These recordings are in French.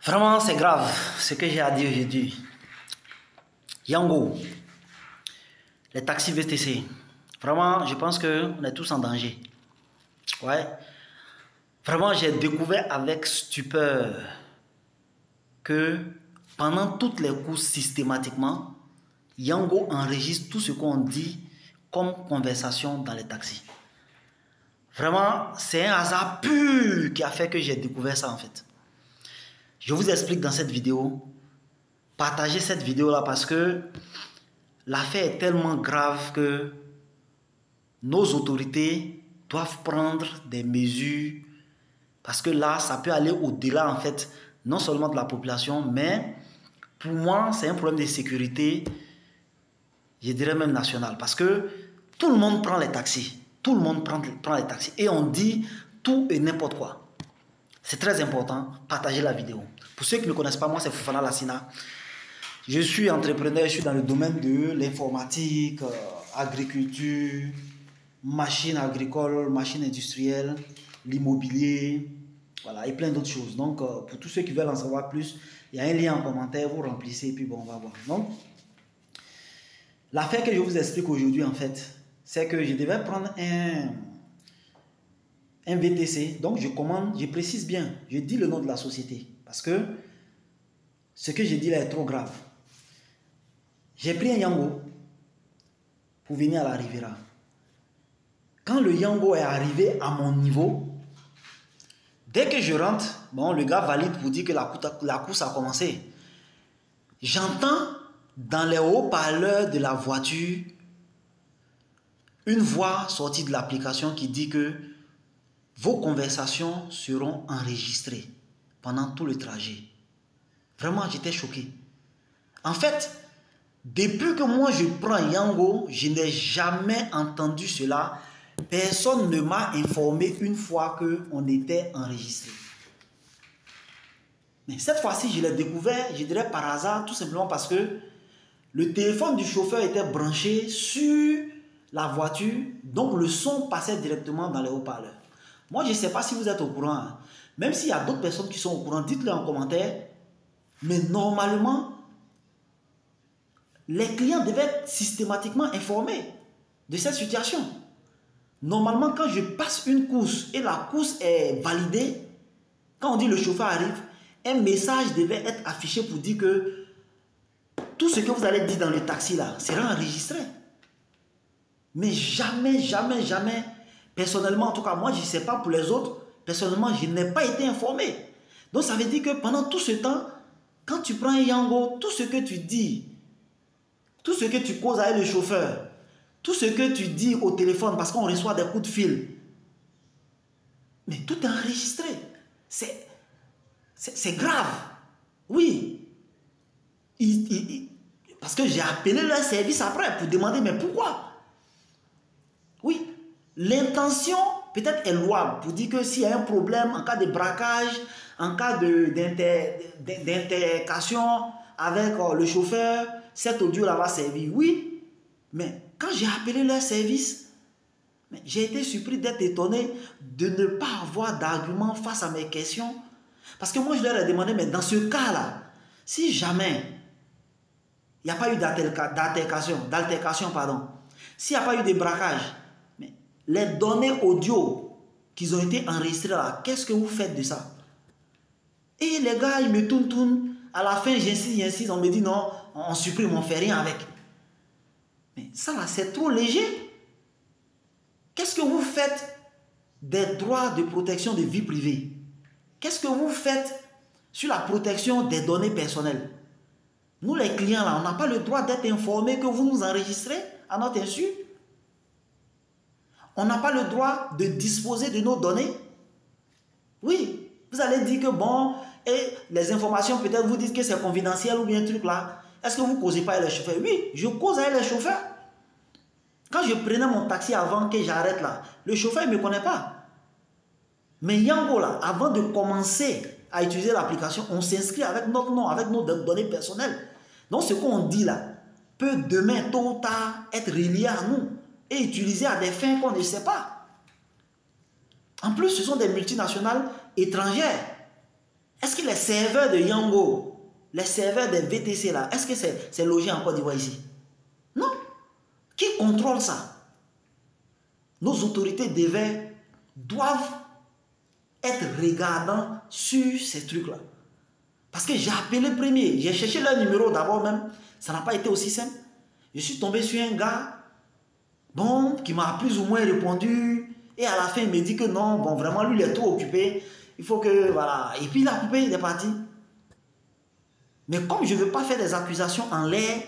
Vraiment, c'est grave ce que j'ai à dire aujourd'hui. Yango, les taxis VTC. Vraiment, je pense qu'on est tous en danger. Ouais. Vraiment, j'ai découvert avec stupeur que pendant toutes les courses systématiquement, Yango enregistre tout ce qu'on dit comme conversation dans les taxis. Vraiment, c'est un hasard pur qui a fait que j'ai découvert ça en fait. Je vous explique dans cette vidéo. Partagez cette vidéo-là parce que l'affaire est tellement grave que nos autorités doivent prendre des mesures parce que là, ça peut aller au-delà en fait, non seulement de la population, mais pour moi, c'est un problème de sécurité, je dirais même national, parce que tout le monde prend les taxis, tout le monde prend les taxis et on dit tout et n'importe quoi. C'est très important, partagez la vidéo. Pour ceux qui ne me connaissent pas, moi c'est Fofana Lassina. Je suis entrepreneur, je suis dans le domaine de l'informatique, agriculture, machines agricoles, machines industrielles, l'immobilier, voilà, et plein d'autres choses. Donc, pour tous ceux qui veulent en savoir plus, il y a un lien en commentaire, vous remplissez et puis bon, on va voir. Donc, l'affaire que je vous explique aujourd'hui, en fait, c'est que je devais prendre un VTC. Donc, je commande, je précise bien, je dis le nom de la société parce que ce que je dis là est trop grave. J'ai pris un Yango pour venir à la Riviera. Quand le Yango est arrivé à mon niveau, dès que je rentre, bon, le gars valide pour dire que la course a commencé. J'entends dans les haut-parleurs de la voiture une voix sortie de l'application qui dit que vos conversations seront enregistrées pendant tout le trajet. Vraiment, j'étais choqué. En fait, depuis que moi je prends Yango, je n'ai jamais entendu cela. Personne ne m'a informé une fois qu'on était enregistré. Mais cette fois-ci, je l'ai découvert, je dirais par hasard, tout simplement parce que le téléphone du chauffeur était branché sur la voiture, donc le son passait directement dans les haut-parleurs. Moi, je ne sais pas si vous êtes au courant. Hein. Même s'il y a d'autres personnes qui sont au courant, dites-le en commentaire. Mais normalement, les clients devaient être systématiquement informés de cette situation. Normalement, quand je passe une course et la course est validée, quand on dit le chauffeur arrive, un message devait être affiché pour dire que tout ce que vous allez dire dans le taxi là sera enregistré. Mais jamais, jamais, jamais, personnellement, en tout cas, moi je ne sais pas pour les autres, personnellement, je n'ai pas été informé. Donc ça veut dire que pendant tout ce temps, quand tu prends un Yango, tout ce que tu dis, tout ce que tu causes avec le chauffeur, tout ce que tu dis au téléphone parce qu'on reçoit des coups de fil, mais tout est enregistré. C'est grave. Oui. Parce que j'ai appelé leur service après pour demander mais pourquoi? Oui. L'intention peut-être est louable pour dire que s'il y a un problème en cas de braquage, en cas d'intercation avec le chauffeur, cet audio-là va servir. Oui. Mais quand j'ai appelé leur service, j'ai été surpris d'être étonné de ne pas avoir d'argument face à mes questions. Parce que moi, je leur ai demandé, mais dans ce cas-là, si jamais il n'y a pas eu d'altercation, s'il n'y a pas eu de braquage, mais les données audio qui ont été enregistrées là, qu'est-ce que vous faites de ça? Et les gars, ils me tournent. À la fin, j'insiste, on me dit non, on supprime, on ne fait rien avec. Mais ça là, c'est trop léger. Qu'est-ce que vous faites des droits de protection de vie privée? Qu'est-ce que vous faites sur la protection des données personnelles? Nous les clients là, on n'a pas le droit d'être informés que vous nous enregistrez à notre insu. On n'a pas le droit de disposer de nos données. Oui, vous allez dire que bon, et les informations peut-être vous dites que c'est confidentiel ou bien un truc là. Est-ce que vous ne causez pas avec les chauffeurs? Oui, je cause avec les chauffeurs. Quand je prenais mon taxi avant que j'arrête là, le chauffeur ne me connaît pas. Mais Yango là, avant de commencer à utiliser l'application, on s'inscrit avec notre nom, avec nos données personnelles. Donc ce qu'on dit là peut demain, tôt ou tard, être relié à nous et utilisé à des fins qu'on ne sait pas. En plus, ce sont des multinationales étrangères. Est-ce qu'il les serveurs de Yango, les serveurs des VTC là, est-ce que c'est logé en Côte d'Ivoire ici? Non. Qui contrôle ça? Nos autorités doivent être regardants sur ces trucs-là. Parce que j'ai appelé le premier, j'ai cherché leur numéro d'abord même, ça n'a pas été aussi simple. Je suis tombé sur un gars, bon, qui m'a plus ou moins répondu, et à la fin il me dit que non, bon, vraiment lui il est trop occupé, il faut que, voilà, et puis il a coupé, il est parti. Mais comme je ne veux pas faire des accusations en l'air,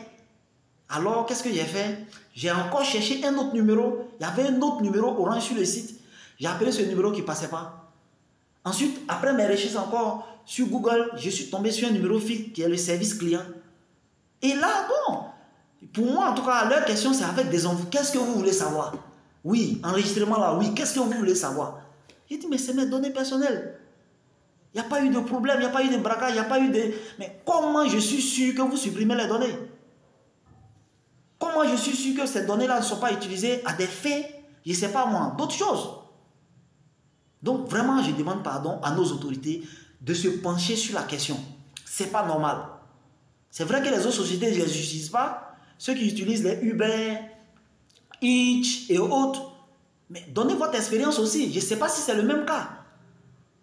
alors qu'est-ce que j'ai fait? J'ai encore cherché un autre numéro, il y avait un autre numéro orange sur le site, j'ai appelé ce numéro qui ne passait pas. Ensuite, après mes recherches encore sur Google, je suis tombé sur un numéro fixe qui est le service client. Et là, bon, pour moi en tout cas, leur question c'est avec des enfants. Qu'est-ce que vous voulez savoir? Oui, enregistrement là, oui, qu'est-ce que vous voulez savoir? J'ai dit, mais c'est mes données personnelles. Il n'y a pas eu de problème, il n'y a pas eu de braquage, il n'y a pas eu de... Mais comment je suis sûr que vous supprimez les données? Comment je suis sûr que ces données-là ne sont pas utilisées à des faits, je ne sais pas moi, d'autres choses? Donc vraiment, je demande pardon à nos autorités de se pencher sur la question. Ce n'est pas normal. C'est vrai que les autres sociétés ne les utilisent pas. Ceux qui utilisent les Uber, Hitch et autres. Mais donnez votre expérience aussi. Je ne sais pas si c'est le même cas.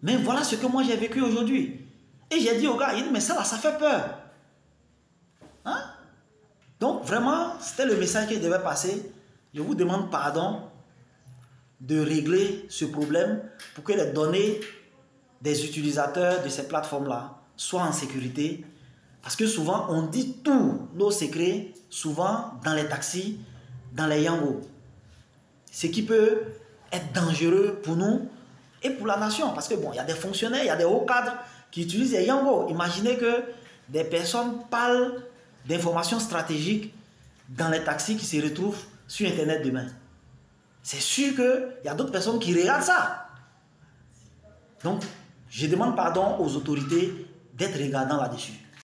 Mais voilà ce que moi j'ai vécu aujourd'hui. Et j'ai dit au gars, il dit, mais ça là, ça fait peur. Hein? Donc vraiment, c'était le message qui devait passer. Je vous demande pardon de régler ce problème pour que les données des utilisateurs de ces plateformes-là soient en sécurité. Parce que souvent, on dit tous nos secrets, souvent dans les taxis, dans les Yango. Ce qui peut être dangereux pour nous et pour la nation. Parce que bon, il y a des fonctionnaires, il y a des hauts cadres qui utilisent les Yango. Imaginez que des personnes parlent d'informations stratégiques dans les taxis qui se retrouvent sur Internet demain. C'est sûr qu'il y a d'autres personnes qui regardent ça. Donc, je demande pardon aux autorités d'être regardants là-dessus.